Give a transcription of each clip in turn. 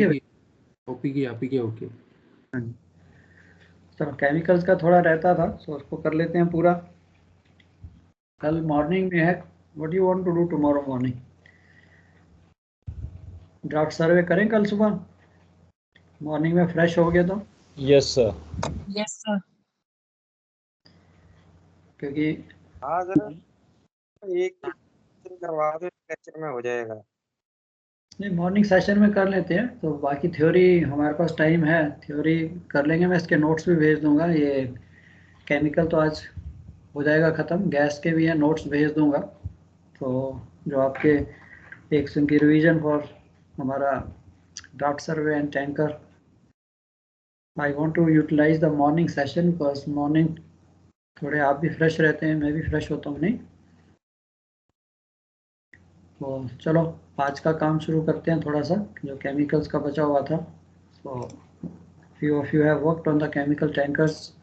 Okay ओपीके okay. चलो chemicals का थोड़ा रहता था, सो उसको कर लेते हैं पूरा। कल मॉर्निंग में है, what you want to do tomorrow morning? Draft survey करें कल सुबह मॉर्निंग में, फ्रेश हो गए तो? Yes sir. Yes sir. क्योंकि हाँ जरा एक करवा दो, लेक्चर में हो जाएगा। नहीं, मॉर्निंग सेशन में कर लेते हैं, तो बाकी थ्योरी हमारे पास टाइम है, थ्योरी कर लेंगे। मैं इसके नोट्स भी भेज दूंगा। ये केमिकल तो आज हो जाएगा ख़त्म, गैस के भी हैं, नोट्स भेज दूंगा। तो जो आपके एक की रिवीजन फॉर हमारा draft survey and tanker, I want to utilize the morning session because morning थोड़े आप भी फ्रेश रहते हैं, मैं भी फ्रेश होता हूँ। नहीं तो चलो आज का काम शुरू करते हैं, थोड़ा सा जो केमिकल्स का बचा हुआ था। सो few of you have worked on the chemical tankers.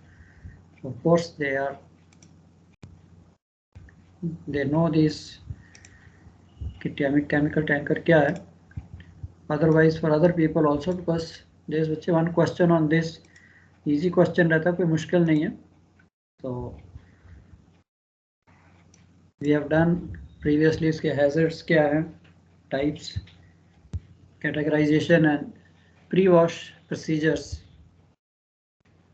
Of course they know this chemical tanker क्या है. Otherwise for other people also, because there is one question on this, easy question रहता है, कोई मुश्किल नहीं है. So we have done previously इसके hazards क्या है, types, categorization and pre-wash procedures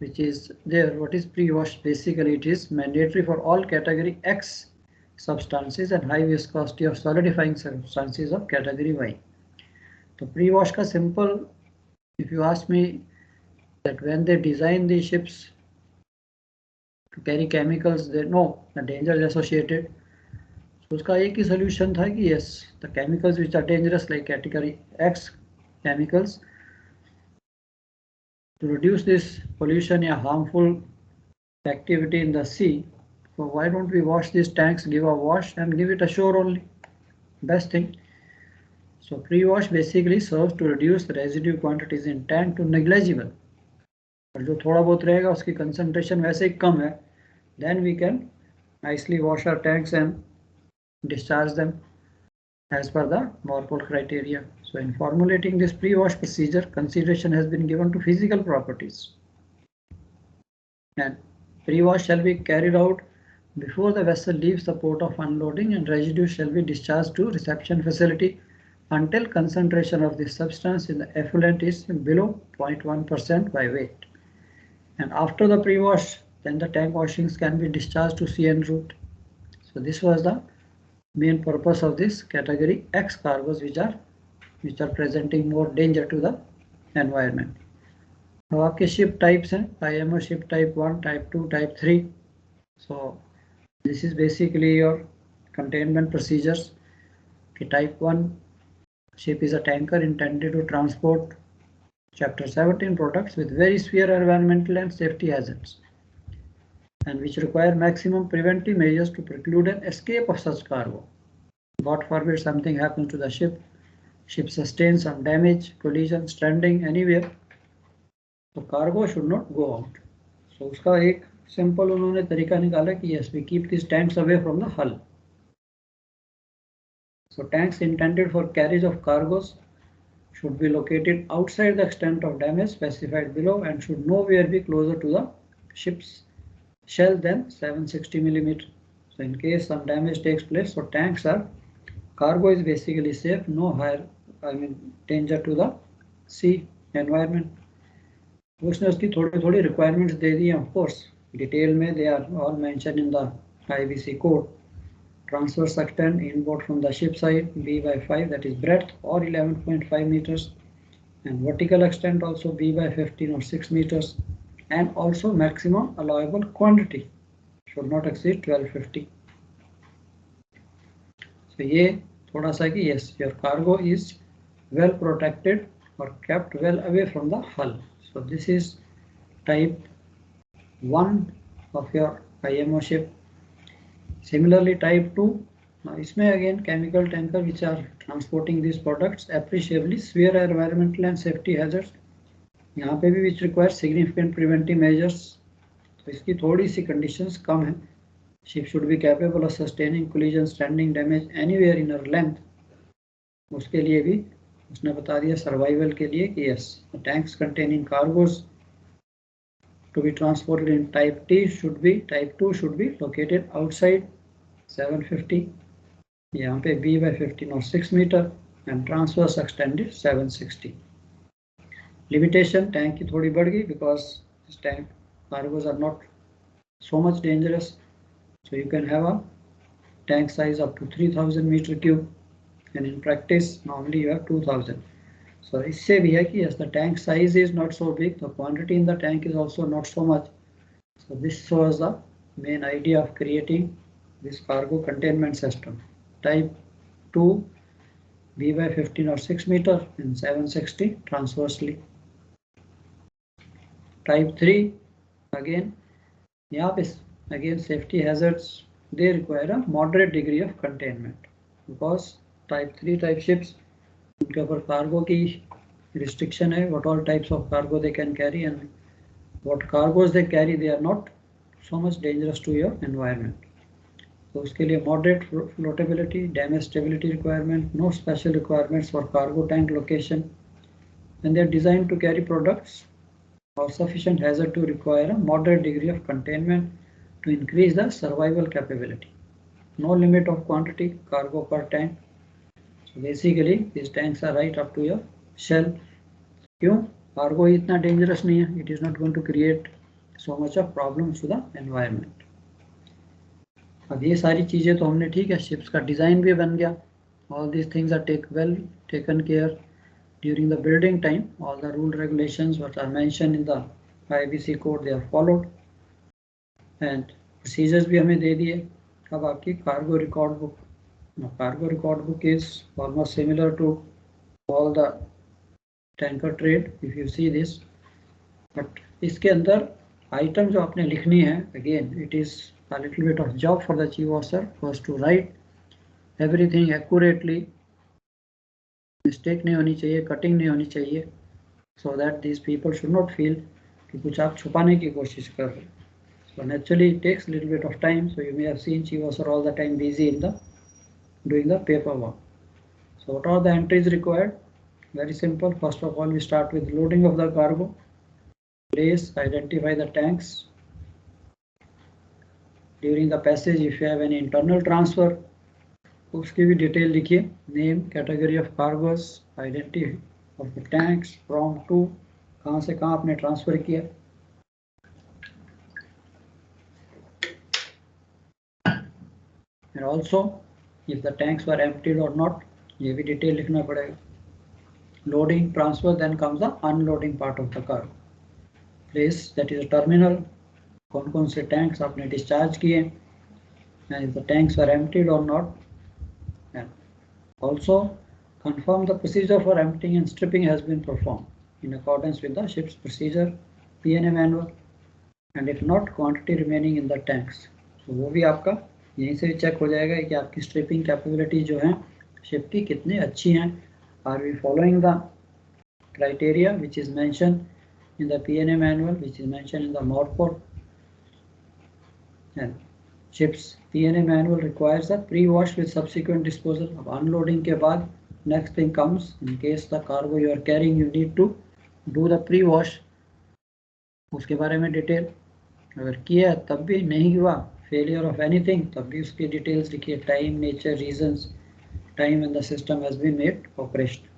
which is there. What is pre-wash? Basically it is mandatory for all category X substances and high viscosity of solidifying substances of category Y. So pre-wash का simple, if you ask me, that when they design these ships to carry chemicals, they know the dangers associated. So उसका एक ही solution था कि yes, the chemicals which are dangerous like category X chemicals, to reduce this pollution or harmful activity in the sea, so why don't we wash these tanks, give a wash and give it ashore only, best thing. So pre-wash basically serves to reduce the residue quantities in tank to negligible, और जो थोड़ा बहुत रहेगा उसकी concentration वैसे ही कम है, then we can nicely wash our tanks and discharge them as per the MORPOL criteria. So in formulating this pre-wash procedure, consideration has been given to physical properties, and pre-wash shall be carried out before the vessel leaves the port of unloading, and residue shall be discharged to reception facility until concentration of this substance in the effluent is below 0.1% by weight. And after the pre-wash, then the tank washings can be discharged to sea en route. So this was the main purpose of this category X cargoes, which are presenting more danger to the environment. अब आपके ship types हैं, IMO ship type 1, type 2, type 3. So this is basically your containment procedures. Type 1 ship is a tanker intended to transport Chapter 17 products with very severe environmental and safety hazards, and which require maximum preventive measures to preclude an escape of such cargo. God forbid something happens to the ship sustains some damage, collision, stranding anywhere, so cargo should not go out. So उसका एक simple उन्होंने तरीका निकाला कि yes, we keep these tanks away from the hull. So tanks intended for carriage of cargoes should be located outside the extent of damage specified below and should nowhere be closer to the ship's shell than 760 mm. So in case some damage takes place, so cargo is basically safe, no higher danger to the sea environment. उसने उसकी थोड़ी requirements दे दी हैं, of course detail में they are all mentioned in the IBC code. Transverse extent inboard from the ship side B/5, that is breadth, or 11.5 meters, and vertical extent also B/15 or 6 meters, and also maximum allowable quantity should not exceed 1250. So ये थोड़ा सा कि yes, your cargo is well protected or kept well away from the hull. So this is type 1 of your IMO ship. Similarly, type 2, now इसमें again chemical tanker which are transporting these products appreciably severe environmental and safety hazards, यहाँ पे भी which require significant preventive measures. तो इसकी थोड़ी सी conditions कम है. Ship should be capable of sustaining collision, stranding, damage anywhere in her length. उसके लिए भी उसने बता दिया सर्वाइवल के लिए कि yes tanks containing cargoes to be transported in type type 2 should be located outside 750, यहाँ पे B by 15 or 6 meter and transverse extended 760. Limitation tank की थोड़ी बढ़ गई because this tank cargos are not so much dangerous, so you can have a tank size up to 3000 meter cube and in practice normally you have 2000. So इससे भी है कि yes, the tank size is not so big, the quantity in the tank is also not so much. So this was the main idea of creating this cargo containment system. Type 2 B by 15 or 6 meter and 760 transversely. Type 3 again, यहाँ पे again safety hazards, they require a moderate degree of containment because type 3 type ships उनके ऊपर cargo की restriction है, what all types of cargo they can carry and what cargoes they carry, they are not so much dangerous to your environment. तो उसके लिए moderate floatability, damage stability requirement, no special requirements for cargo tank location, and they are designed to carry products of sufficient hazard to require a moderate degree of containment to increase the survival capability. No limit of quantity cargo per tank. So basically these tanks are right up to your shell. क्यों? Cargo ही इतना dangerous नहीं है. It is not going to create so much of problems to the environment. अब ये सारी चीज़ें तो हमने ठीक है, शिप्स का डिज़ाइन भी बन गया. All these things are taken care during the building time. All the rule regulations what are mentioned in the IBC code they are followed and procedures भी हमें दे दिए. अब आपकी cargo record book. Cargo record book is almost similar to all the tanker trade if you see this, but इसके अंदर item जो आपने लिखनी है, again it is a little bit of job for the chief officer first to write everything accurately, mistake नहीं होनी चाहिए, cutting नहीं होनी चाहिए, so that these people should not feel कि कुछ आप छुपाने की कोशिश कर रहे हैं. So naturally it takes a little bit of time, so you may have seen chief officer all the time busy in the doing the paperwork. So what are the entries required? Very simple. First of all, we start with loading of the cargo. Place, identify the tanks. During the passage, if you have any internal transfer, उसकी भी detail लिखिए. Name, category of cargoes, identity of the tanks, from to, कहाँ से कहाँ आपने transfer किया. And also, if the tanks were emptied or not, ये भी डिटेल लिखना पड़ेगा. Loading, transfer, then comes the unloading part of the cargo. Place, that is a terminal. कौन-कौन से tanks आपने discharge किए, and if the tanks were emptied or not. And also confirm the procedure for emptying and stripping has been performed in accordance with the ship's procedure P&A manual, and if not, quantity remaining in the tanks. So वो भी आपका यहीं से check हो जाएगा कि आपकी striping capability जो है शिप की कितनी अच्छी हैं. Are we following the criteria which is mentioned in the P&A manual, which is mentioned in the MORPOR? And ships P&A manual requires a pre-wash with subsequent disposal. अब unloading के बाद next thing comes, in case the cargo you are carrying, you need to do the pre-wash. उसके बारे में detail अगर किया तब भी नहीं हुआ, failure of anything, तब भी उसकी डिटेल्स लिखिए. Time, nature, reasons, time when the system has been made operational.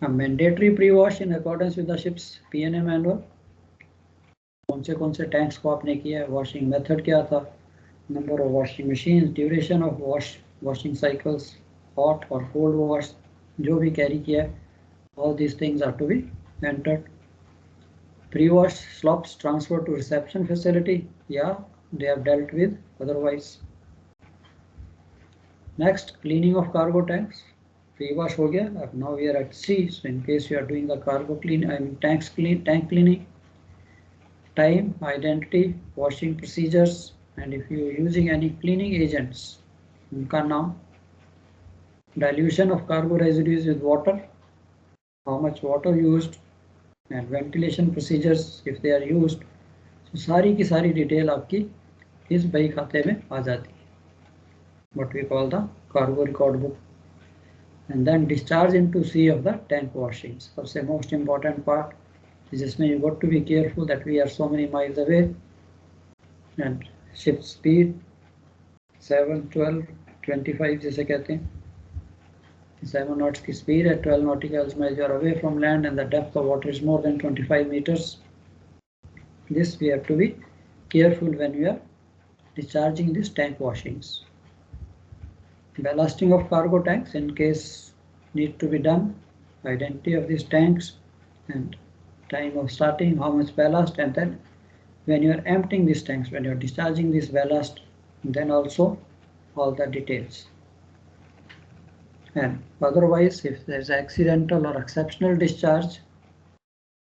A mandatory pre-wash in accordance with the ship's P&A manual. कौन से टैंक्स को आपने किया है, washing method क्या था, number of washing machines, duration of washing cycles, hot or cold wash, जो भी carry किया है, all these things are to be entered. Pre-wash slops transferred to reception facility, yeah, they have dealt with otherwise. Next, cleaning of cargo tanks. Pre-wash हो गया. Now we are at sea. So in case you are doing the cargo tank cleaning, time, identity, washing procedures, and if you are using any cleaning agents, उनका नाम, dilution of cargo residues with water, how much water used, and ventilation procedures if they are used. So सारी की सारी detail आपकी इस बही खाते में आ जाती है. What we call the cargo record book. and then discharge into sea of the tank washings. सबसे most important part जिसमें you got to be careful that we are so many miles away and ship speed 7, 12, 25 जैसे कहते हैं 7 knots की speed at 12 nautical miles you are away from land and the depth of water is more than 25 meters. This we have to be careful when we are discharging these tank washings. Ballasting of cargo tanks in case need to be done. Identity of these tanks and time of starting, how much ballast, and then when you are emptying these tanks, when you are discharging this ballast, then also all the details. And otherwise, if there is accidental or exceptional discharge,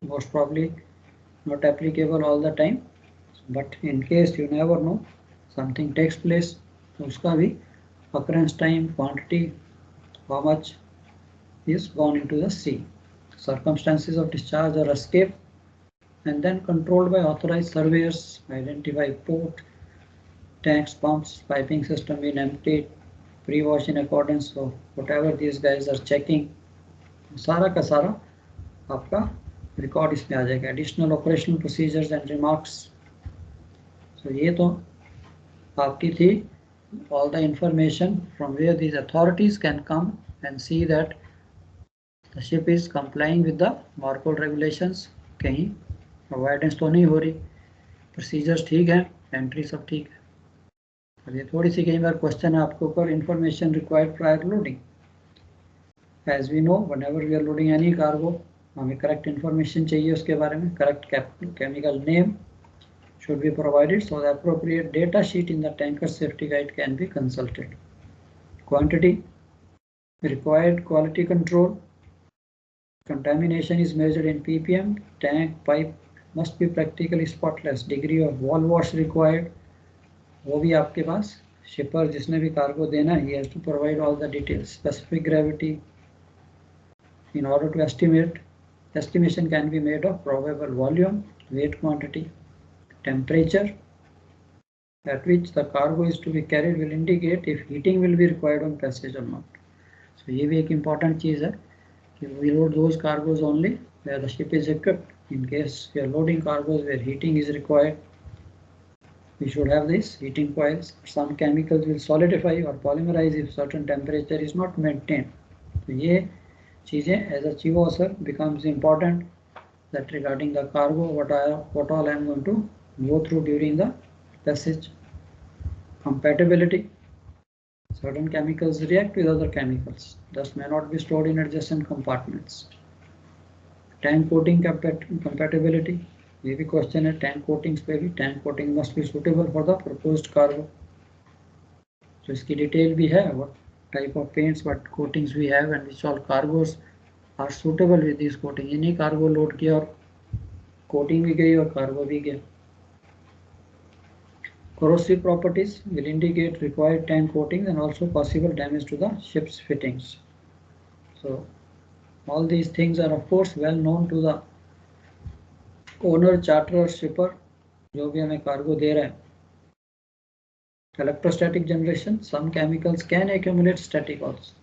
most probably not applicable all the time, but in case you never know, something takes place, uska bhi occurrence time, quantity, how much is gone into the sea, circumstances of discharge or escape, and then controlled by authorized surveyors, identify port, tanks, pumps, piping system being emptied, pre-wash in accordance with whatever these guys are checking. सारा का सारा आपका record इसमें आ जाएगा. Additional operational procedures and remarks. So ये तो आपकी थी all the information from where these authorities can come and see that the ship is complying with the MARPOL regulations. कहीं अवॉइडेंस तो नहीं हो रही, प्रोसीजर्स ठीक है, एंट्री सब ठीक है. अब ये थोड़ी सी कई बार क्वेश्चन है आपके ऊपर, information required prior loading. As we know whenever we are loading any cargo, हमें करेक्ट इंफॉर्मेशन चाहिए उसके बारे में. Correct chemical name should be provided, so the appropriate data sheet in the tanker safety guide can be consulted. Quantity, required quality control, contamination is measured in ppm, tank pipe must be practically spotless, degree of wall wash required, वो भी आपके पास शिपर जिसने भी cargo देना है, he has to provide all the details. Specific gravity, in order to estimate, estimation can be made of probable volume, weight quantity, temperature at which the cargo is to be carried will indicate if heating will be required on passage or not. So ये भी एक important चीज़ है कि we load those cargoes only where the ship is equipped. In case we are loading cargoes where heating is required, we should have these heating coils. Some chemicals will solidify or polymerize if certain temperature is not maintained. तो ये चीज़ें as a chief officer becomes important, that regarding the cargo what all I am going to go through during the passage. Compatibility, certain chemicals react with other chemicals, thus may not be stored in adjacent compartments. Tank coating compatibility, ये भी question है. Tank coatings पे भी, tank coating must be suitable for the proposed cargo. तो इसकी detail भी है, what type of paints, what coatings we have and which all cargos are suitable with this coating. ये नहीं कार्गो लोड किया और कोटिंग भी गई और कार्गो भी गया. Corrosive properties will indicate required tank coatings and also possible damage to the ship's fittings. So all these things are of course well known to the owner, charterer, shipper, जो भी हमें cargo दे रहा है. Electrostatic generation, some chemicals can accumulate static also,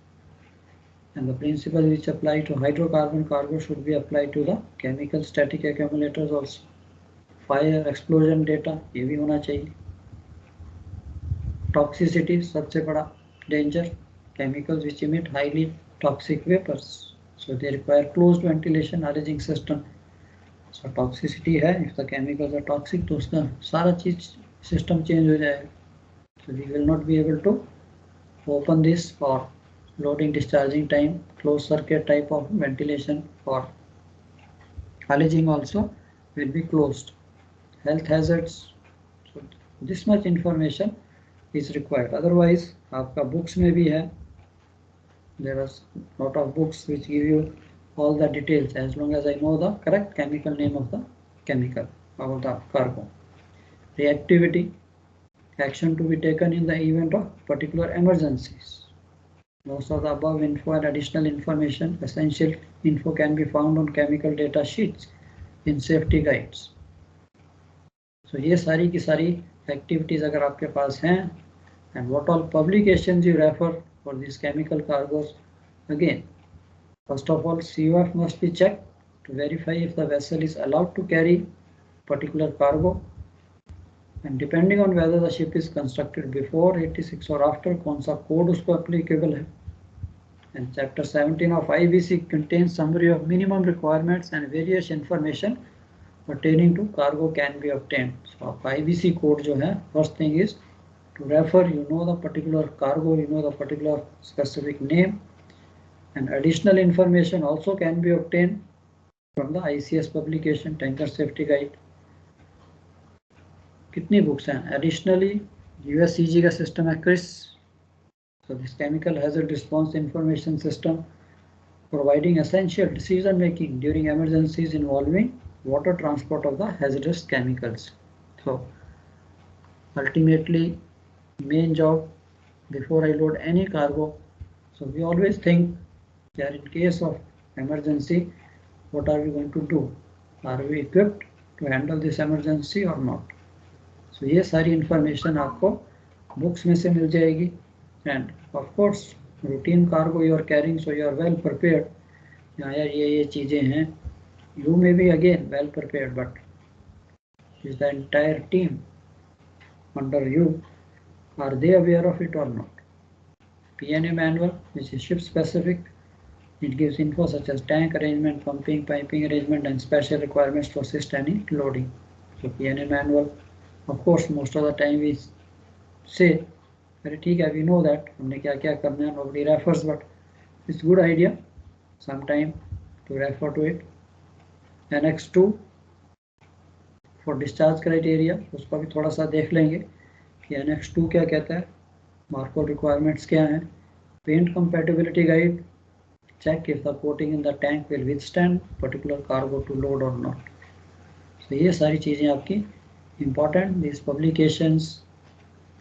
and the principle which apply to hydrocarbon cargo should be applied to the chemical static accumulators also. Fire explosion data ये भी होना चाहिए. Toxicity, सबसे बड़ा danger, chemicals which emit highly toxic vapors, so they require closed ventilation arranging system. So toxicity है, if the chemicals are toxic तो उसका सारा चीज system change हो जाएगा. So we will not be able to open this for loading discharging time. Closed circuit type of ventilation for haulaging also will be closed. Health hazards, so this much information is required. Otherwise आपका books में भी है, there are lot of books which give you all the details as long as I know the correct chemical name of the chemical of the cargo. Reactivity, action to be taken in the event of particular emergencies. Most of the above info and additional information, essential info can be found on chemical data sheets in safety guides. So ये सारी की सारी activities अगर आपके पास हैं, and what all publications you refer for these chemical cargoes, Again, first of all, COF must be checked to verify if the vessel is allowed to carry particular cargo, and depending on whether the ship is constructed before 86 or after, कौन सा code उसको applicable है. And chapter 17 of IBC contains summary of minimum requirements and various information pertaining to cargo can be obtained. So IBC code जो है, first thing is to refer, you know the particular cargo, you know the particular specific name, and additional information also can be obtained from the ICS publication Tanker Safety Guide. कितनी books हैं? Additionally, USCG का system है CRIS. So this chemical hazard response information system providing essential decision making during emergencies involving water transport of the hazardous chemicals. So ultimately, main job before I load any cargo. So we always think that in case of emergency, what are we going to do? Are we equipped to handle this emergency or not? So ये सारी information आपको books में से मिल जाएगी. And of course, routine cargo you are carrying, so you are well prepared. यहाँ यार ये चीजें हैं. You may be again well prepared, but is the entire team under you, are they aware of it or not? PNA manual, which is ship specific, it gives info such as tank arrangement, pumping, piping arrangement, and special requirements to assist any loading. So PNA manual, of course, most of the time we say, ठीक है, we know that हमने क्या क्या करना है. Nobody refers, but it's good idea sometime to refer to it. Annex 2 for discharge criteria, उसका भी थोड़ा सा देख लेंगे कि Annex 2 क्या कहता है, Marpol requirements क्या हैं. Paint compatibility guide, check if the coating in the tank will withstand particular cargo to load or not. So ये सारी चीजें आपकी important. These publications,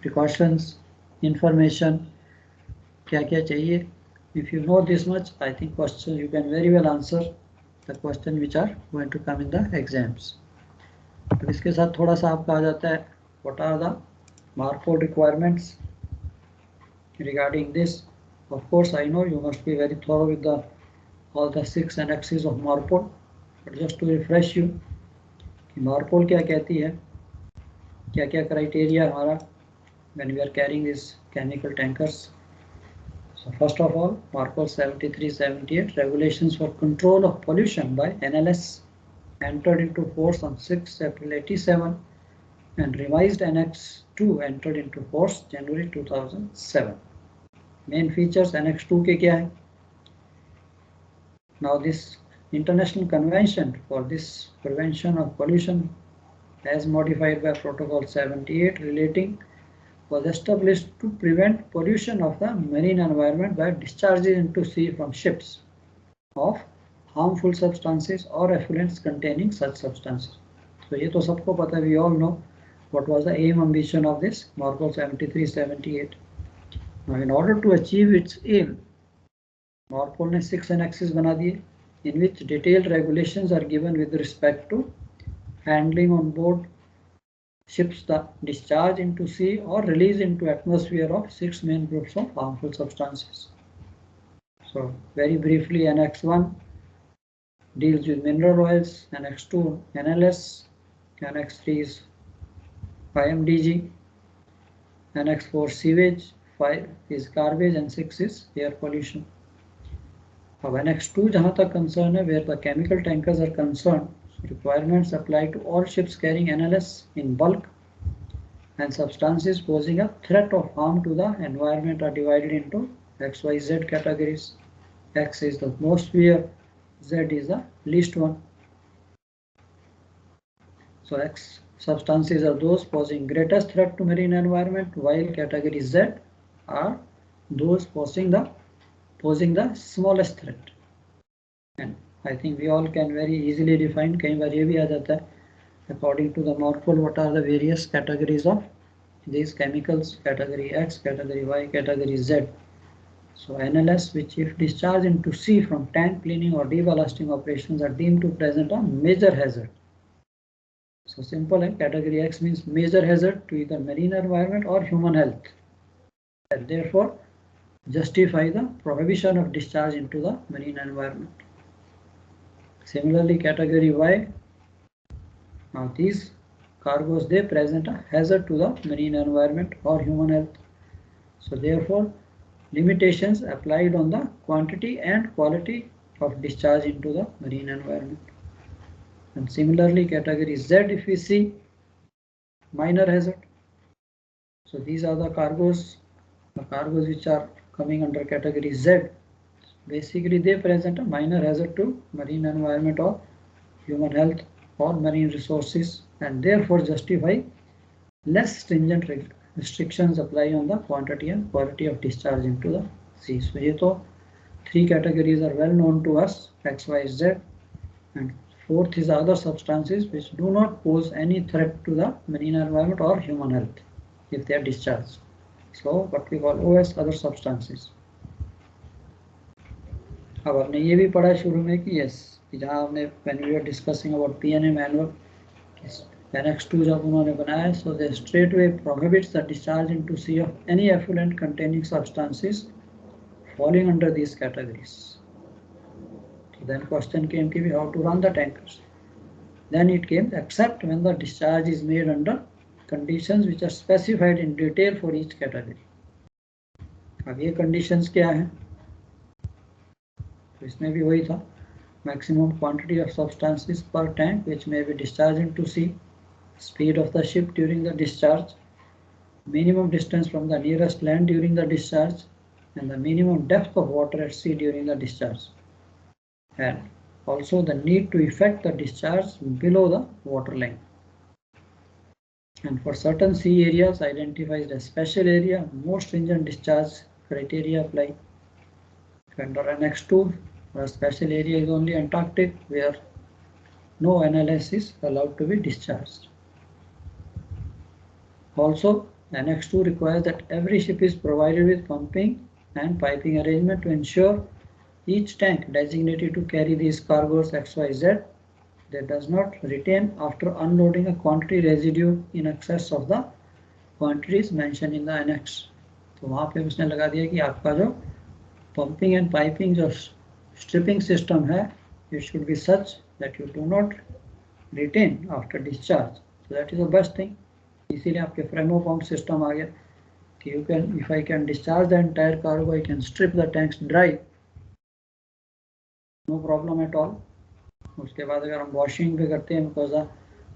precautions, information, क्या क्या चाहिए. If you know this much, I think question you can very well answer the question which are going to come in the exams. तो इसके साथ थोड़ा सा आपका आ जाता है what are the Marpol requirements regarding this. Of course, I know you must be very thorough with the all the 6 annexes of Marpol, but just to refresh you, कि Marpol क्या कहती है, क्या क्या criteria हमारा when we are carrying these chemical tankers. So first of all, Marpol 73-78 regulations for control of pollution by NLS entered into force on 6 April 87 and revised Annex 2 entered into force January 2007. Main features Annex 2 के क्या है? Now this international convention for this prevention of pollution as modified by Protocol 78 relating was established to prevent pollution of the marine environment by discharges into sea from ships of harmful substances or effluents containing such substances. So ये तो सबको पता है, we all know what was the aim ambition of this Marpol 73-78. Now in order to achieve its aim, Marpol ने 6 annexes बना दिए in which detailed regulations are given with respect to handling on board ships, the discharge into sea or release into atmosphere of 6 main groups of harmful substances. So very briefly, Annex 1 deals with mineral oils, Annex 2 NLS, Annex 3 is IMDG, Annex 4 sewage, 5 is garbage, and 6 is air pollution. Now Annex 2 जहाँ तक concern है, where the chemical tankers are concerned, requirements apply to all ships carrying NLS in bulk, and substances posing a threat of harm to the environment are divided into XYZ categories. X is the most severe, Z is the least one. So X substances are those posing greatest threat to marine environment, while category Z are those posing the smallest threat. And I think we all can very easily define, कई बार ये भी आ जाता है, according to the Marpol, what are the various categories of these chemicals, category X, category Y, category Z. So NLS, which if discharged into sea from tank cleaning or deballasting operations, are deemed to present a major hazard. So simple, category X means major hazard to either marine environment or human health. And therefore, justify the prohibition of discharge into the marine environment. Similarly, category Y, now these cargoes, they present a hazard to the marine environment or human health. So therefore, limitations applied on the quantity and quality of discharge into the marine environment. And similarly, category Z, if we see, minor hazard. So these are the cargoes which are coming under category Z. Basically, they present a minor hazard to marine environment or human health or marine resources, and therefore justify less stringent restrictions apply on the quantity and quality of discharge into the sea. So ये तो three categories are well known to us, X, Y, Z, and fourth is other substances which do not pose any threat to the marine environment or human health if they are discharged. So what we call OS, other substances. अब हमने ये भी पढ़ा शुरू में कि yes, जहाँ हमने when we were discussing about PNA manual, Annex 2 जब उन्होंने बनाया, so they straightway prohibits the discharge into sea of any effluent containing substances falling under these categories. So then question came कि how to run the tankers. Then it came except when the discharge is made under conditions which are specified in detail for each category. अब ये conditions क्या हैं? तो इसमें भी वही था, maximum quantity of substances per tank which may be discharged into sea, speed of the ship during the discharge, minimum distance from the nearest land during the discharge, and the minimum depth of water at sea during the discharge, and also the need to effect the discharge below the water line. And for certain sea areas identified as special area, more stringent discharge criteria apply. Under Annex 2, a special area is only Antarctic, where no NLS is allowed to be discharged. Also, Annex 2 requires that every ship is provided with pumping and piping arrangement to ensure each tank designated to carry these cargoes XYZ that does not retain after unloading a quantity residue in excess of the quantities mentioned in the annex. तो वहाँ पे उसने लगा दिया कि आपका जो pumping and piping जो stripping system है, it should be such that you do not retain after discharge. So that is the best thing. इसीलिए आपके फ्रेमो pump system आ गया कि you can, if I can discharge the entire cargo, I can strip the tanks dry, no problem at all. उसके बाद अगर हम washing भी करते हैं, because the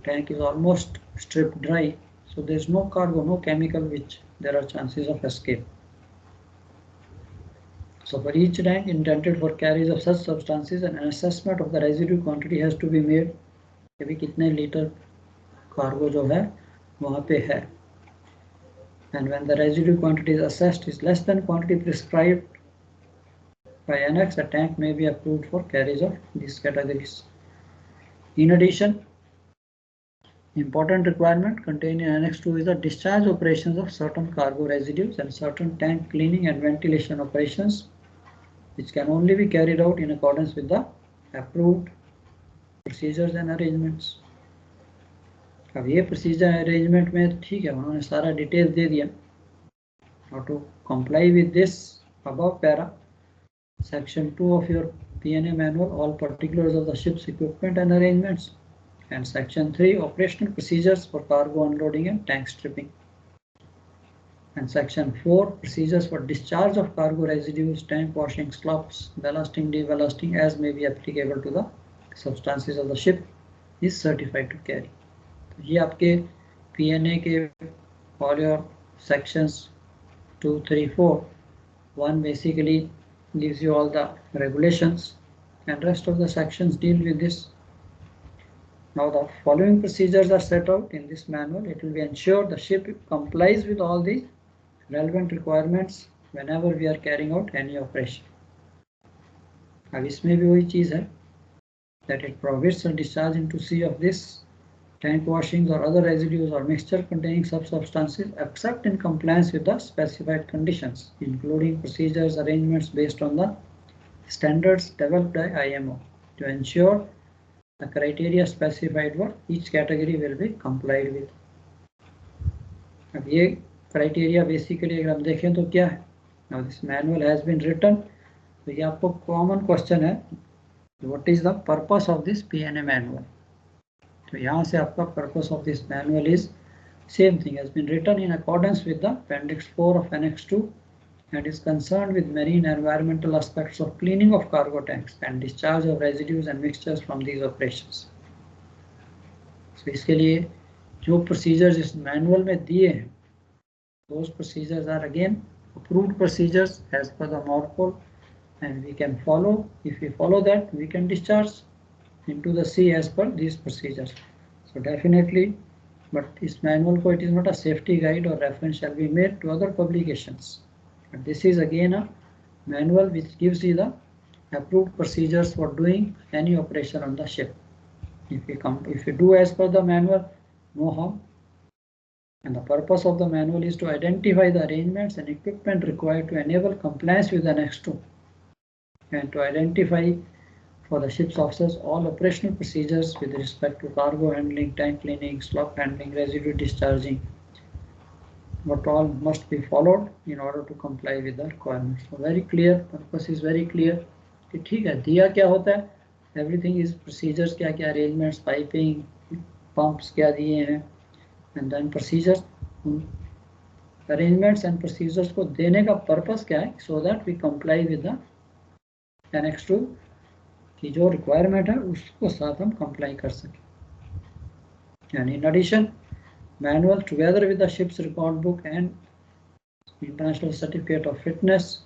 tank is almost stripped dry, so there is no cargo, no chemical which there are chances of escape. So for each tank intended for carriage of such substances, an assessment of the residue quantity has to be made. अभी कितने litre cargo जो है वहाँ पे है. And when the residue quantity is assessed is less than quantity prescribed by annex, a tank may be approved for carriage of these categories. In addition, important requirement contained in Annex 2 is the discharge operations of certain cargo residues and certain tank cleaning and ventilation operations, which can only be carried out in accordance with the approved procedures and arrangements. अब ये procedure arrangement में ठीक है, उन्होंने सारा details दे दिया. How to comply with this above para, section 2 of your PNA manual, all particulars of the ship's equipment and arrangements, and section 3, operational procedures for cargo unloading and tank stripping, and section 4, procedures for discharge of cargo residues, tank washing, slops, ballasting, deballasting as may be applicable to the substances of the ship is certified to carry. तो ये आपके PNA के all your sections 2, 3, 4, 1 basically gives you all the regulations, and rest of the sections deal with this. Now the following procedures are set out in this manual. It will be ensured the ship complies with all the relevant requirements whenever we are carrying out any operation. अब इसमें भी वही चीज है that it prohibits the discharge into sea of this tank washings or other residues or mixture containing substances except in compliance with the specified conditions, including procedures arrangements based on the standards developed by IMO to ensure the criteria specified for each category will be complied with. अब ये criteria basically अगर हम देखें तो क्या है, Now this manual has been written. तो ये आपको common question है. What is the purpose of this PNA manual? तो यहाँ से आपका purpose of this manual is same thing, has been written in accordance with the Appendix 4 of Annex 2 and is concerned with marine environmental aspects of cleaning of cargo tanks and discharge of residues and mixtures from these operations. So इसके लिए जो procedures इस manual में दिए हैं, those procedures are again approved procedures as per the MORPOL, and we can follow. If we follow that, we can discharge into the sea as per these procedures. So definitely, but this manual, it is not a safety guide or reference shall be made to other publications. But this is again a manual which gives you the approved procedures for doing any operation on the ship. If you do as per the manual, no harm. And the purpose of the manual is to identify the arrangements and equipment required to enable compliance with Annex 2 and to identify for the ship's officers all operational procedures with respect to cargo handling, tank cleaning, slop handling, residue discharging, what all must be followed in order to comply with the requirements. So very clear, purpose is very clear. कि ठीक है, दिया क्या होता है, everything is procedures, क्या क्या arrangements, piping, pumps क्या दिए हैं, and then procedures, arrangements and procedures को देने का purpose क्या है, so that we comply with the Annex 2 की जो requirement है उसको साथ हम comply कर सकें. And in addition, manual together with the ship's record book and international certificate of fitness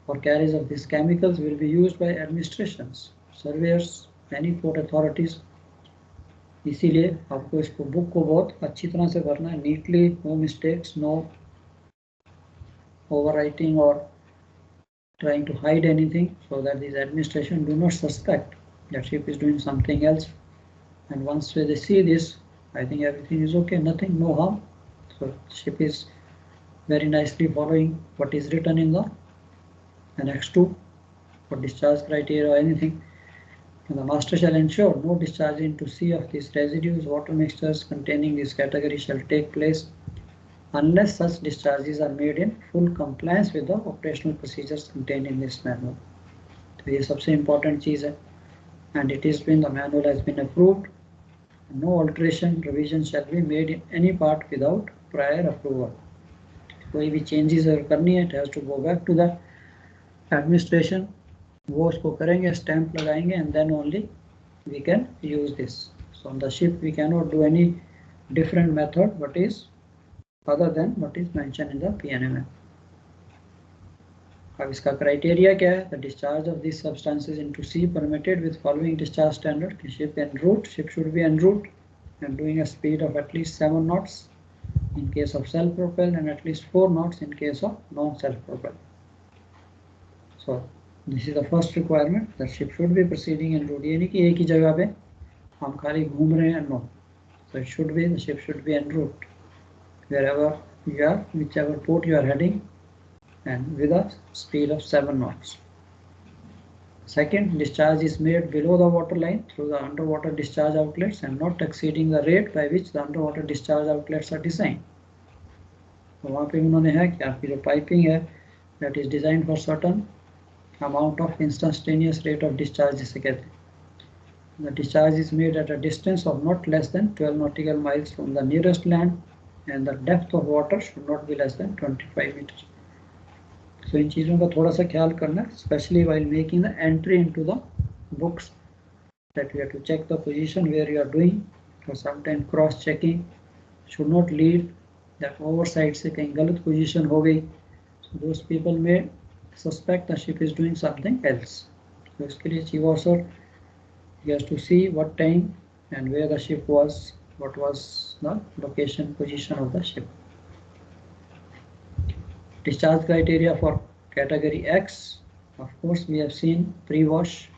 for carriage of these chemicals will be used by administrations, surveyors, many port authorities. इसीलिए आपको इसको book को बहुत अच्छी तरह से भरना है, neatly, no mistakes, no overwriting or trying to hide anything, so that these administration do not suspect that ship is doing something else. And once they see this, I think everything is okay, nothing, no harm. So ship is very nicely following what is written in the Annex 2 for discharge criteria or anything. And the master shall ensure no discharge into sea of these residues, water mixtures containing this category shall take place unless such discharges are made in full compliance with the operational procedures contained in this manual. So ये सबसे important चीज है, and it is been, the manual has been approved. No alteration, revision shall be made in any part without prior approval. कोई भी changes अगर करनी है, it has to go back to the administration. वो उसको करेंगे, stamp लगाएंगे, and then only we can use this. So on the ship we cannot do any different method, what is other than what is mentioned in the PNMA. अब इसका criteria क्या है? The discharge of these substances into sea permitted with following discharge standard. Ship en route, ship should be en route and doing a speed of at least 7 knots in case of self-propelled and at least 4 knots in case of non-self-propelled. So this is the first requirement, that ship should be proceeding en route. ये नहीं कि एक ही जगह पे हम खाली घूम रहे हैं, no. So it should be, the ship should be en route wherever you are, whichever port you are heading, and with a speed of 7 knots. Second, discharge is made below the water line through the underwater discharge outlets and not exceeding the rate by which the underwater discharge outlets are designed. तो वहाँ पे उन्होंने है कि आपकी जो piping है, that is designed for certain amount of instantaneous rate of discharge जिसे कहते हैं. The discharge is made at a distance of not less than 12 nautical miles from the nearest land, and the depth of water should not be less than 25 meters. So इन चीज़ों का थोड़ा सा ख्याल करना, especially while making the entry into the books, that we have to check the position where you are doing, or sometimes cross checking should not lead that oversight से कहीं गलत position हो गई. So those people may suspect the ship is doing something else. So इसके लिए chief officer, he has to see what time and where the ship was, what was the location position of the ship. Discharge criteria for category X, of course we have seen pre-wash.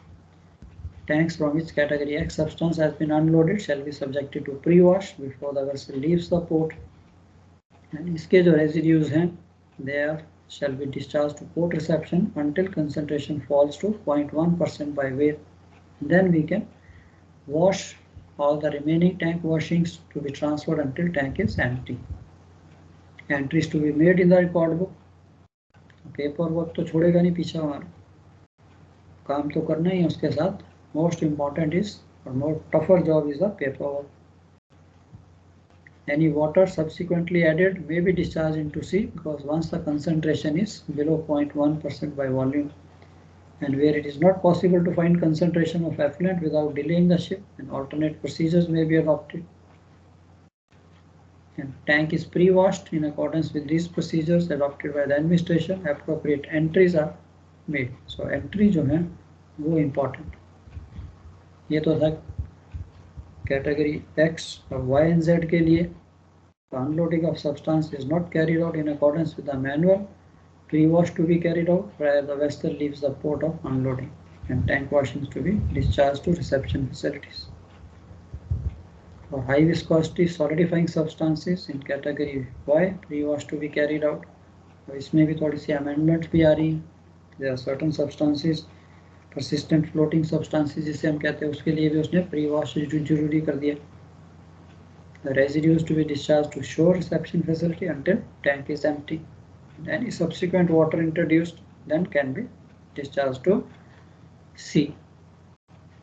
Tanks from which category X substance has been unloaded shall be subjected to pre-wash before the vessel leaves the port. And इसके जो residues हैं, they shall be discharged to port reception until concentration falls to 0.1% by weight. Then we can wash all the remaining tank washings to be transferred until tank is empty. Entries to be made in the record book. Okay. Paper work तो छोड़ेगा नहीं पीछे, हमारा काम तो करना ही है उसके साथ. मोस्ट इम्पॉर्टेंट इज और more tougher job is the paper work. Any water subsequently added may be discharged into sea because once the concentration is below 0.1% by volume, and where it is not possible to find concentration of effluent without delaying the ship, and alternate procedures may be adopted. And tank is pre-washed in accordance with these procedures adopted by the administration. Appropriate entries are made. So entry जो है वो important. ये तो था category X और Y and Z के लिए. The unloading of substance is not carried out in accordance with the manual. Pre-wash to be carried out prior the vessel leaves the port of unloading, and tank washings to be discharged to reception facilities. For high viscosity solidifying substances in category Y, pre-wash to be carried out. तो इसमें भी थोड़ी सी amendments भी आ रही हैं. There are certain substances, persistent floating substances जिसे हम कहते हैं, उसके लिए भी उसने pre-wash जरूरी कर दिया. The residues to be discharged to shore reception facility until tank is empty. And any subsequent water introduced then can be discharged to sea.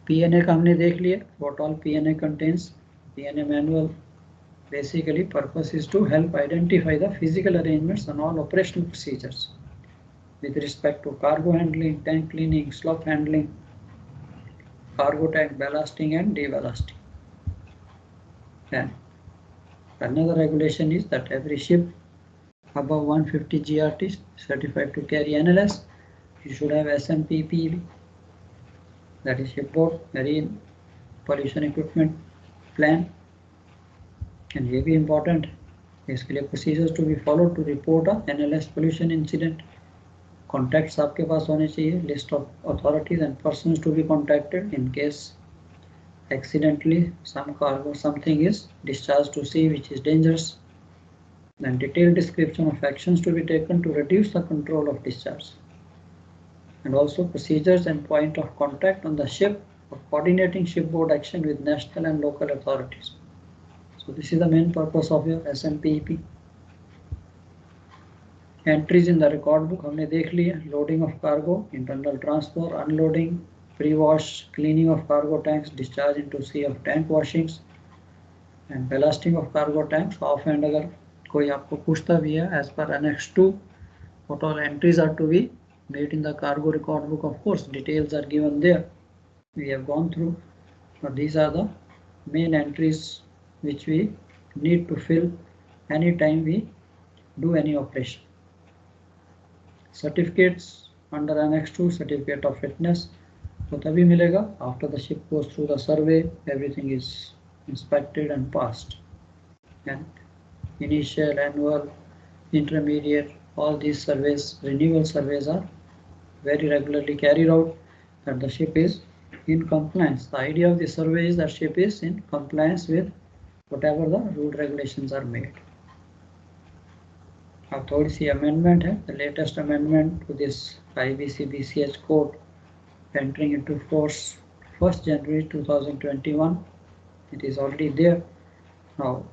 PNA का हमने देख लिया. What all PNA contains. PNA manual basically purpose is to help identify the physical arrangements and all operational procedures with respect to cargo handling, tank cleaning, slop handling, cargo tank ballasting and deballasting. And another regulation is that every ship above 150 GRT certified to carry NLS, you should have SMPP, that is shipboard marine pollution equipment plan. And ये भी important है. इसके लिए procedures to be followed to report a NLS pollution incident. Contacts आपके पास होने चाहिए. List of authorities and persons to be contacted in case accidentally some cargo something is discharged to sea which is dangerous. Then detailed description of actions to be taken to reduce the control of discharge, and also procedures and point of contact on the ship for coordinating shipboard action with national and local authorities. So this is the main purpose of your SMPEP. Entries in the record book हमने देख लिया. Loading of cargo, internal transfer, unloading, pre-wash, cleaning of cargo tanks, discharge into sea of tank washings, and ballasting of cargo tanks off. And अगर कोई आपको पूछता भी है, as per Annex 2, what all entries are to be made in the cargo record book, of course details are given there. We have gone through, but these are the main entries which we need to fill anytime we do any operation. Certificates under Annex 2, certificate of fitness तो तभी मिलेगा after the ship goes through the survey, everything is inspected and passed. And initial, annual, intermediate, all these surveys, renewal surveys are very regularly carried out, that the ship is in compliance. The idea of the survey is that ship is in compliance with whatever the rule regulations are made. अब थोड़ी सी amendment है. The latest amendment to this IBC BCH code entering into force 1st January 2021. It is already there. Now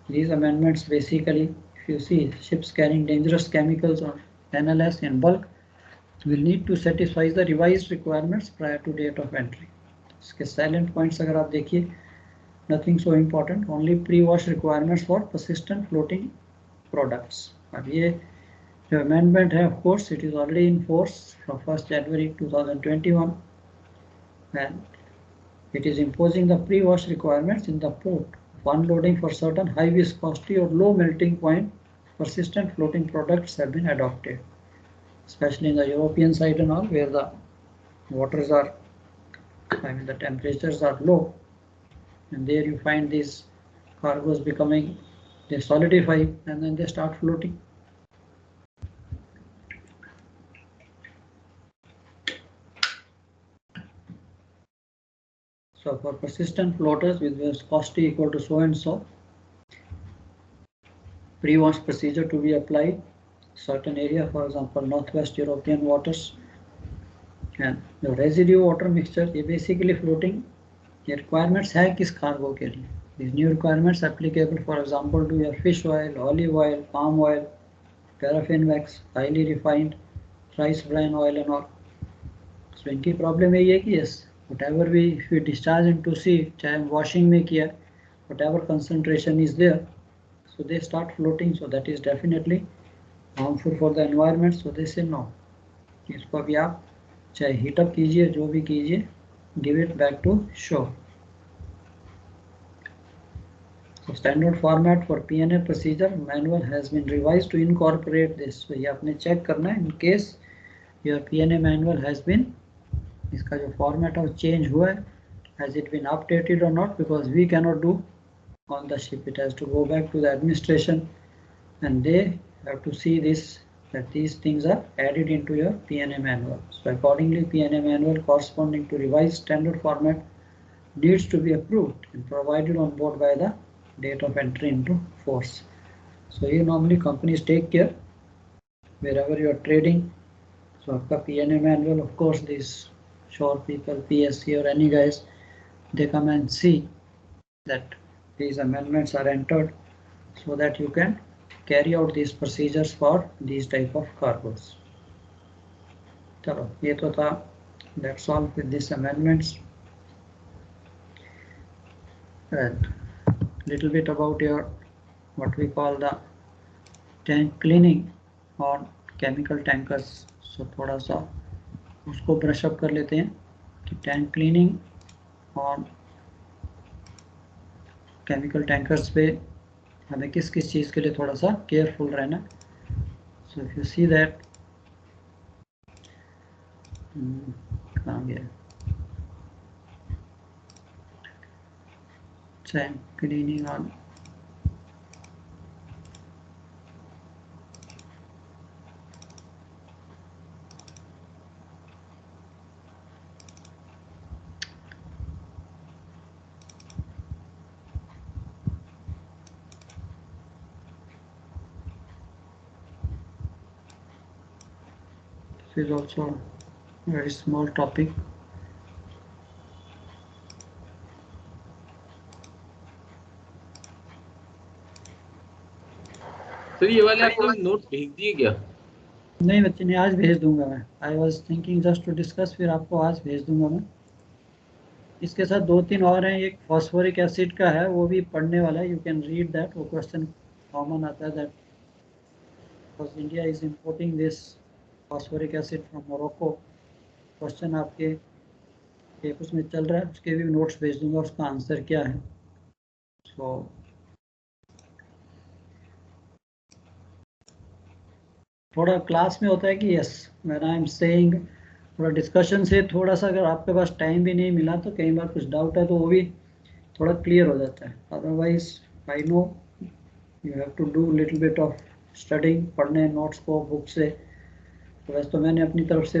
these amendments basically, if you see ships carrying dangerous chemicals or NLS in bulk will need to satisfy the revised requirements prior to date of entry. इसके silent points अगर आप देखिए, nothing so important, only pre-wash requirements for persistent floating products. अब ये जो amendment है, of course it is already in force from 1st January 2021, and it is imposing the pre-wash requirements in the port of unloading for certain high viscosity or low melting point persistent floating products have been adopted, especially in the European side and all, where the waters are, the temperatures are low, and there you find these cargoes becoming, they solidify and then they start floating. So for persistent floaters with viscosity equal to so and so, pre-wash procedure to be applied certain area, for example Northwest European waters, and the residue water mixture, ये basically floating, ये requirements है किस cargo के लिए. These new requirements applicable, for example, to your fish oil, olive oil, palm oil, paraffin wax, highly refined rice bran oil and all. So इनकी problem यही है कि yes, whatever we if we discharge into sea, चाहे washing में किया, whatever concentration is there, so they start floating. So that is definitely harmful for the environment. So they say no, इसको अभी आप चाहे हीट अप कीजिए, जो भी कीजिए, give it back to shore. So standard format for P&A procedure manual has been revised to incorporate this. So ये आपने चेक करना है in case your P&A manual has been, इसका जो format है change हुआ है, has it been updated or not, because we cannot do on the ship. It has to go back to the administration and they have to see this, that these things are added into your P&A manual. So accordingly, P&A manual corresponding to revised standard format needs to be approved and provided on board by the date of entry into force. So you normally companies take care wherever you are trading. So आपका P&A manual, of course, these shore people, PSC or any guys, they come and see that these amendments are entered so that you can carry out these procedures for these type of cargoes. चलो ये तो था, that's all with these amendments. And little bit about your what we call the tank cleaning on chemical tankers. So थोड़ा सा उसको brush up कर लेते हैं कि टैंक क्लीनिंग और केमिकल टैंकर्स पे हमें किस किस चीज़ के लिए थोड़ा सा केयरफुल रहना. So if you see that, कहाँ गया, tank cleaning on is also a very small topic. Sir ये वाले आपने नोट भेज दिए क्या? नहीं बच्चे ने, आज भेज दूंगा मैं. I was thinking just to discuss, फिर आपको आज भेज दूंगा मैं. इसके साथ 2-3 और हैं. एक फॉस्फोरिक एसिड का है, वो भी पढ़ने वाला है. You can read that. वो क्वेश्चन कॉमन आता है that because India is importing this phosphoric acid from Morocco. Question आपके एक उसमें चल रहा है, उसके भी नोट्स भेज दूंगा, उसका आंसर क्या है. सो थोड़ा क्लास में होता है कि yes when I am saying, थोड़ा डिस्कशन से थोड़ा सा अगर आपके पास टाइम भी नहीं मिला तो कई बार कुछ डाउट है तो वो भी थोड़ा क्लियर हो जाता है. Otherwise I know you have to do little bit of studying, पढ़ने नोट्स को बुक से. तो वैसे तो मैंने अपनी तरफ से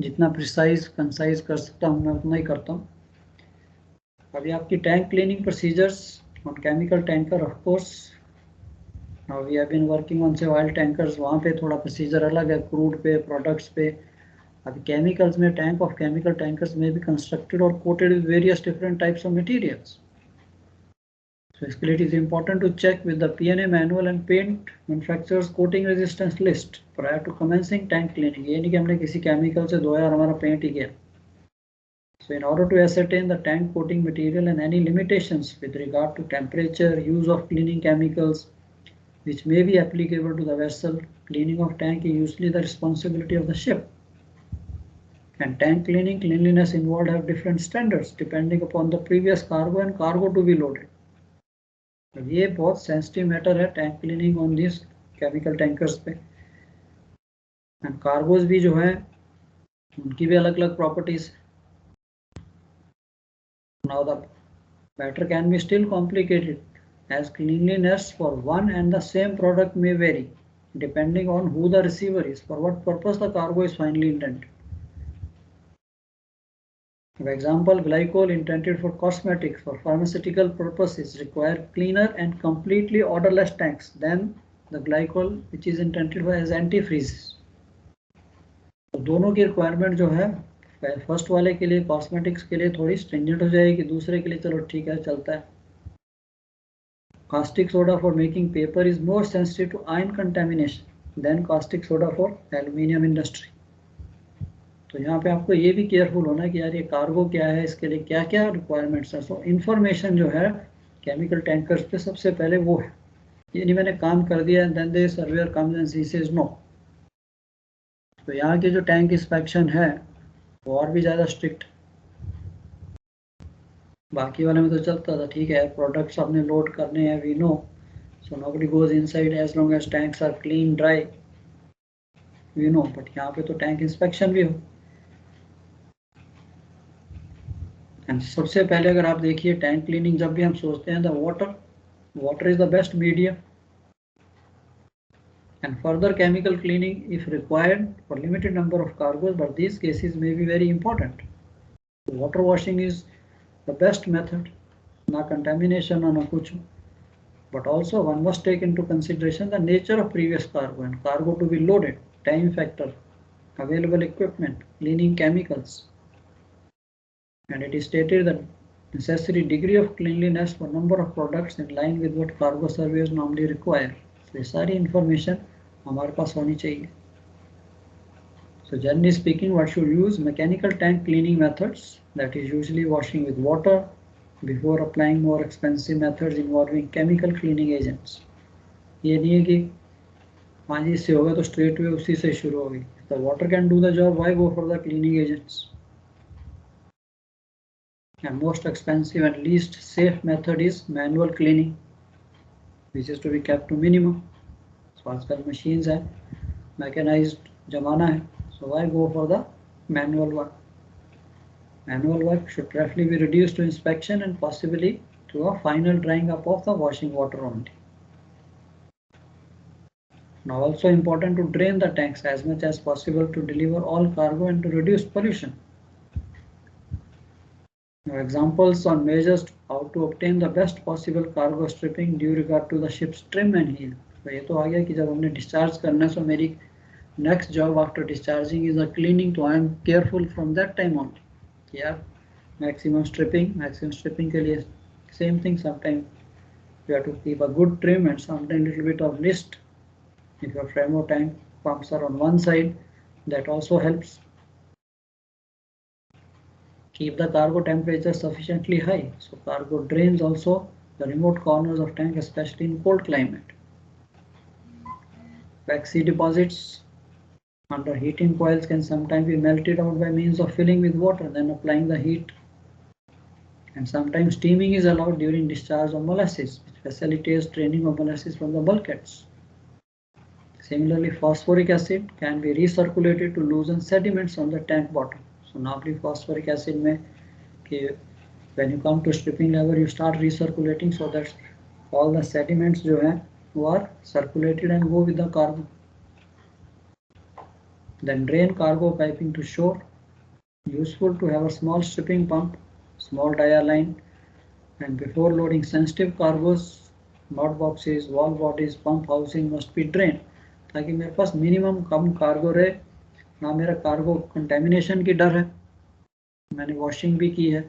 जितना प्रिसाइज कंसाइज कर सकता हूँ मैं उतना ही करता हूँ. अभी आपकी tank cleaning procedures on chemical tanker, of course we have been working on से ऑयल टैंकर्स, वहाँ पे थोड़ा प्रोसीजर अलग है, क्रूड पे, प्रोडक्ट्स पे. अभी केमिकल्स में टैंक ऑफ केमिकल टैंकर्स में भी कंस्ट्रक्टेड और coated with various different types of materials. So इसके लिए it is important to check with the P&A manual and paint manufacturers coating resistance list prior to commencing tank cleaning. ये नहीं कि हमने किसी केमिकल से धोया और हमारा पेंट ही गया. So in order to ascertain the tank coating material and any limitations with regard to temperature, use of cleaning chemicals which may be applicable to the vessel, cleaning of tank is usually the responsibility of the ship. And tank cleaning, cleanliness involved have different standards depending upon the previous cargo and cargo to be loaded. ये बहुत sensitive matter है tank cleaning on this chemical tankers पे. And cargoes भी जो है उनकी भी अलग अलग properties. Now the matter can be still complicated as cleanliness for one and the same product may vary depending on who the receiver is, for what purpose the cargo is finally intended. For example, glycol intended for cosmetics for pharmaceutical purposes require cleaner and completely odorless tanks than the glycol which is intended for as antifreeze. तो दोनों की requirement जो है first वाले के लिए cosmetics के लिए थोड़ी स्ट्रिंजेंट हो जाएगी, दूसरे के लिए चलो ठीक है चलता है. Caustic soda for making paper is more sensitive to ion contamination then caustic soda for aluminium industry. तो यहाँ पे आपको ये भी केयरफुल होना है कि यार ये कार्गो क्या है, इसके लिए क्या क्या रिक्वायरमेंट्स है। सो इन्फॉर्मेशन जो है केमिकल टैंकर्स पे सबसे पहले वो है, ये नहीं मैंने काम कर दिया and then the surveyor comes and he says no. तो यहाँ के जो टैंक इंस्पेक्शन है वो और भी ज़्यादा स्ट्रिक्ट, बाकी वाले में तो चलता था ठीक है, प्रोडक्ट्स आपने लोड करने हैं we know, so nobody goes inside as long as tanks are clean dry we know, but यहाँ पे तो टैंक इंस्पेक्शन भी हो। एंड सबसे पहले अगर आप देखिए टैंक क्लीनिंग जब भी हम सोचते हैं the water is the best medium, and further chemical cleaning if required for limited number of cargoes, but these cases may be very important. Water washing is the best method, na contamination na kuch, but also one must take into consideration the nature of previous cargo and cargo to be loaded, time factor, available equipment, cleaning chemicals, and it is stated that necessary degree of cleanliness for number of products in line with what cargo surveyors normally require. So ये सारी information हमारे पास होनी चाहिए। So generally speaking, what should use mechanical tank cleaning methods, that is usually washing with water before applying more expensive methods involving chemical cleaning agents. ये नहीं है कि हाँ जी इससे होगा तो straight away उसी से शुरू होगी। The water can do the job, why go for the cleaning agents? And most expensive and least safe method is manual cleaning, which is to be kept to minimum. So आजकल machines है, mechanized जमाना है, so why go for the manual work? Manual work should preferably be reduced to inspection and possibly to a final drying up of the washing water only. Now also important to drain the tanks as much as possible to deliver all cargo and to reduce pollution. Now examples on measures how to obtain the best possible cargo stripping due regard to the ship's trim and heel. तो ये तो आ गया कि जब हमने discharge करना है, so मेरी next job after discharging is a cleaning, तो I am careful from that time on कि यार maximum stripping के लिए same thing, sometimes you have to keep a good trim and sometimes little bit of list. If your Framo tank pumps are on one side, that also helps. Keep the cargo temperature sufficiently high, so cargo drains also the remote corners of tank, especially in cold climate. Waxy deposits under heating coils can sometimes be melted out by means of filling with water, then applying the heat. And sometimes steaming is allowed during discharge of molasses, which facilitates draining of molasses from the bulkheads. Similarly, phosphoric acid can be recirculated to loosen sediments on the tank bottom. So normally phosphoric acid में कि when you come to stripping level you start recirculating so that all the sediments जो हैं वो are circulated and go with the cargo. Then drain cargo piping to shore. Useful to have a small stripping pump, small dia line, and before loading sensitive cargoes, knot boxes, valve bodies, pump housing must be drained, ताकि मेरे पास minimum कम cargo रहे, ना मेरा cargo contamination की डर है। मैंने washing भी की है,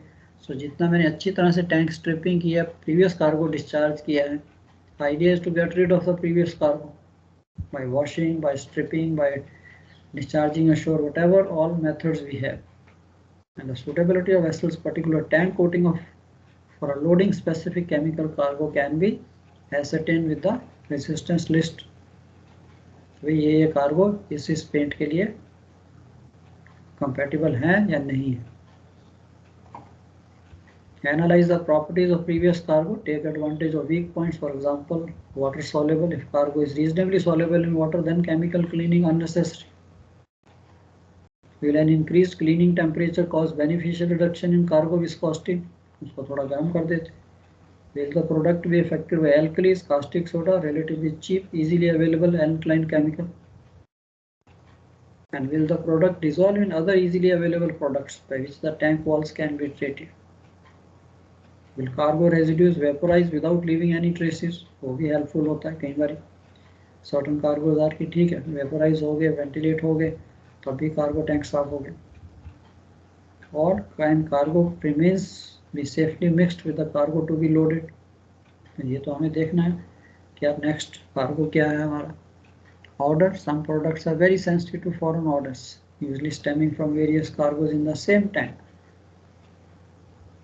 सो जितना मैंने अच्छी तरह से टैंक स्ट्रिपिंग किया, प्रीवियस कार्गो डिस्चार्ज किया है, idea is to get rid of the previous cargo by washing, by stripping, by discharging ashore, whatever all methods we have. And the suitability of vessel's particular tank coating of for a loading specific chemical cargo can be ascertained with the resistance list. तो ये cargo इस paint के लिए compatible है या नहीं है. Analyze the properties of previous cargo. Take advantage of weak points. For example, water soluble. If cargo is reasonably soluble in water, then chemical cleaning unnecessary. Will an increased cleaning temperature cause beneficial reduction in cargo viscosity? उसको थोड़ा गर्म कर देते. Will the product be affected by alkalis, caustic soda, relatively cheap, easily available alkaline chemical? And will the product dissolve in other easily available products by which the tank walls can be treated? Will cargo residues vaporize without leaving any traces? वो भी helpful होता है कई बार. Certain cargoes are कि ठीक है vaporize हो गए, ventilate हो गए, तब भी कार्गो टैंक साफ हो गए. और can cargo remains be safely mixed with the cargo to be loaded? ये तो हमें देखना है कि अब नेक्स्ट कार्गो क्या है हमारा. Order, some products are very sensitive to foreign orders, usually stemming from various cargoes in the same tank.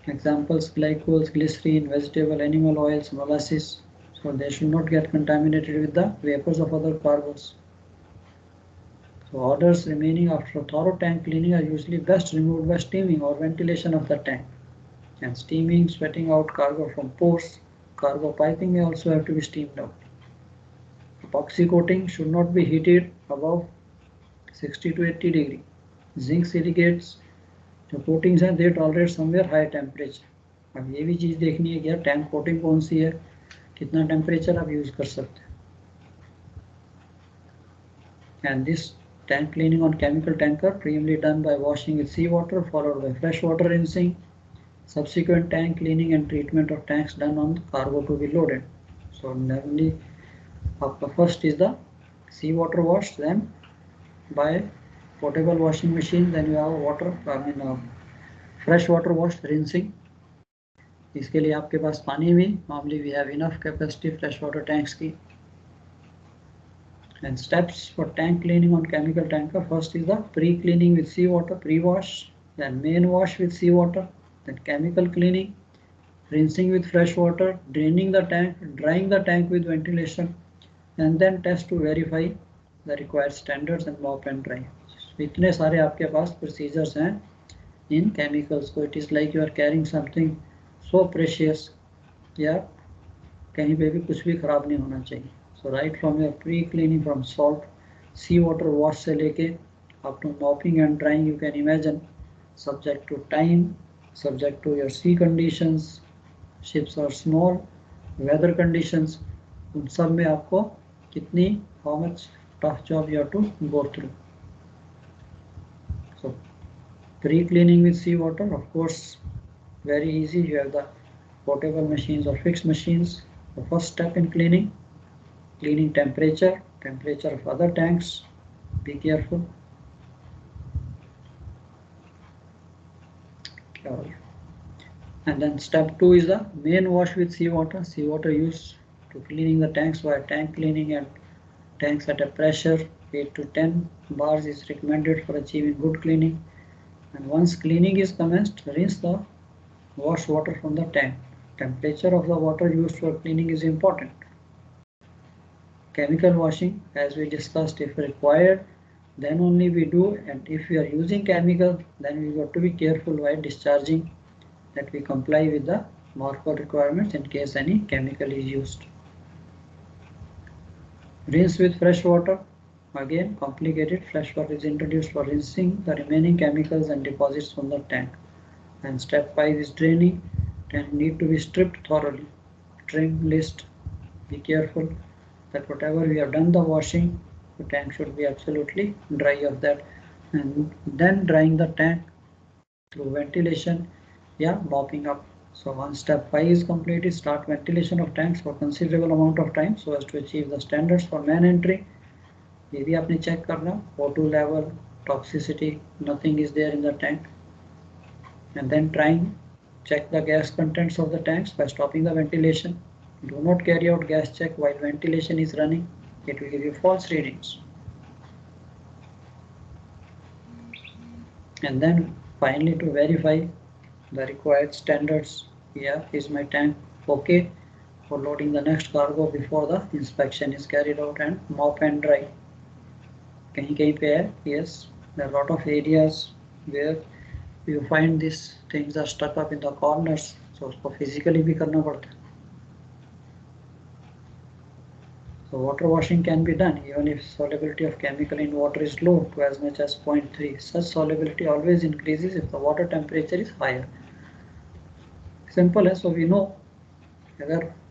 Examples: glycols, glycerine, vegetable, animal oils, molasses. So they should not get contaminated with the vapors of other cargoes. So orders remaining after thorough tank cleaning are usually best removed by steaming or ventilation of the tank. And steaming, sweating out cargo from pores. Cargo piping may also have to be steamed out. Epoxy coating should not be heated above 60 to 80 degree. Zinc silicates जो coatings हैं दे tolerate somewhere high temperature. अब ये भी चीज़ देखनी है कि यार tank coating कौन सी है, कितना टेम्परेचर आप यूज़ कर सकते हैं. And this tank cleaning on chemical tanker primarily done by washing with seawater followed by fresh water rinsing. Subsequent tank cleaning and treatment of tanks done on the cargo to be loaded. So normally first is the seawater wash, then by potable washing machine, then you have water, fresh water wash rinsing. इसके लिए आपके पास पानी भी, normally we have enough capacity fresh water tanks की. And steps for tank cleaning on chemical tanker: first is the pre-cleaning with seawater, pre-wash, then main wash with seawater, then chemical cleaning, rinsing with fresh water, draining the tank, drying the tank with ventilation, and then test to verify the required standards and mop and dry. इतने सारे आपके पास procedures हैं in chemicals. So it is like you are carrying something so precious, या कहीं पे भी कुछ भी खराब नहीं होना चाहिए. So right from your pre-cleaning from salt, seawater wash से लेके up to mopping and drying, you can imagine, subject to time, subject to your sea conditions, ships are small, weather conditions, उन सब में आपको कितनी, how much tough job you have to go through. So pre-cleaning with seawater, of course, very easy. You have the portable machines or fixed machines. The first step in cleaning temperature of other tanks. Be careful. And then step 2 is the main wash with seawater. Seawater used to cleaning the tanks via tank cleaning, and tanks at a pressure 8 to 10 bars is recommended for achieving good cleaning. And once cleaning is commenced, rinse the wash water from the tank. Temperature of the water used for cleaning is important. Chemical washing, as we discussed, if required, then only we do, and if we are using chemical, then we got to be careful while discharging that we comply with the MARPOL requirements in case any chemical is used. Rinse with fresh water. Again, complicated. Fresh water is introduced for rinsing the remaining chemicals and deposits from the tank. And step 5 is draining. Tank need to be stripped thoroughly. Trim list. Be careful that whatever we have done the washing, the tank should be absolutely dry of that. And then drying the tank through ventilation, mopping up. So once step 5 is completed, start ventilation of tanks for considerable amount of time so as to achieve the standards for man entry. ये भी आपने check करना, O2 level, toxicity, nothing is there in the tank. And then check the gas contents of the tanks by stopping the ventilation. Do not carry out gas check while ventilation is running. It will give you false readings. And then finally, to verify the required standards, is my tank okay for loading the next cargo before the inspection is carried out, and mop and dry. कहीं पे है, yes, there are a lot of areas where you find these things are stuck up in the corners, so उसको physically भी करना पड़ता है. So water washing can be done even if solubility of chemical in water is low to as much as 0.3. Such solubility always increases if the water temperature is higher. Simple है, so we know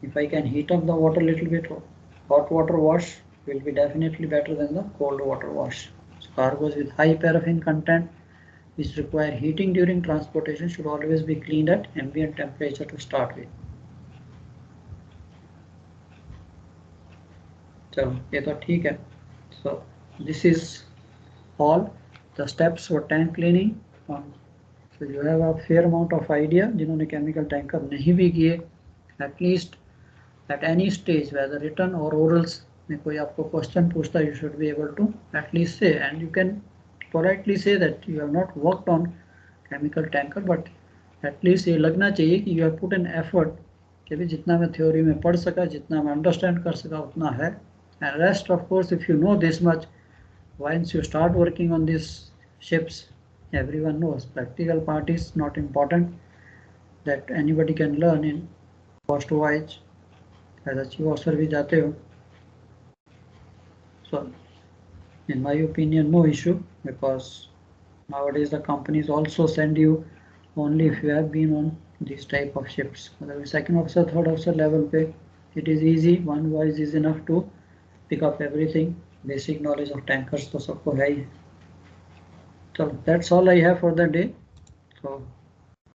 if I can heat up the water a little bit, hot water wash will be definitely better than the cold water wash. So cargoes with high paraffin content which require heating during transportation should always be cleaned at ambient temperature to start with. चलो ये तो ठीक है. So this is all the steps for tank cleaning. So you have a fair amount of idea. जिन्होंने chemical tanker नहीं भी किए, at least at any stage, whether written or orals, में कोई आपको क्वेश्चन पूछता है, you should be able to at least say, and you can politely say that you have not worked on chemical tanker, but at least ये लगना चाहिए कि you have put an effort, कि भी जितना मैं थ्योरी में पढ़ सका, जितना मैं अंडरस्टैंड कर सका उतना है, and rest of course if you know this much, once you start working on these ships, everyone knows practical part is not important, that anybody can learn in first voyage as a chief officer भी जाते हो. So in my opinion no issue, because nowadays the companies also send you only if you have been on these type of ships. मतलब second officer, third officer level पे it is easy, one voice is enough to pick up everything. Basic knowledge of tankers तो सबको है ही. So that's all I have for the day. So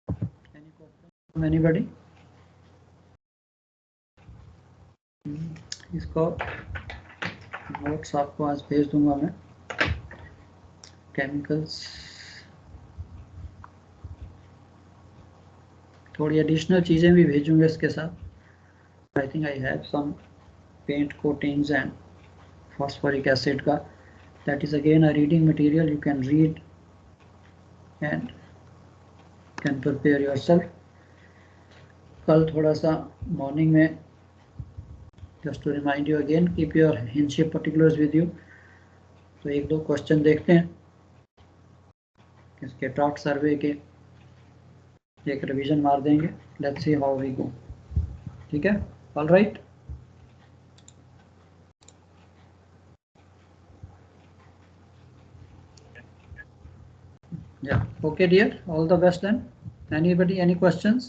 any question from anybody? इसको notes आपको आज भेज दूंगा मैं. केमिकल्स थोड़ी एडिशनल चीज़ें भी भेजूंगा इसके साथ. I think I have some paint coatings and phosphoric acid का. That is again a reading material, you can read and can prepare yourself. कल थोड़ा सा मॉर्निंग में, just to remind you again, keep your हिंदशिप particulars with you. तो एक दो question देखते हैं इसके ट्राफ्ट सर्वे के, एक रिवीजन मार देंगे. Let's see how we go. ठीक है, all right. Yeah, okay dear, all the best then. Anybody, any questions?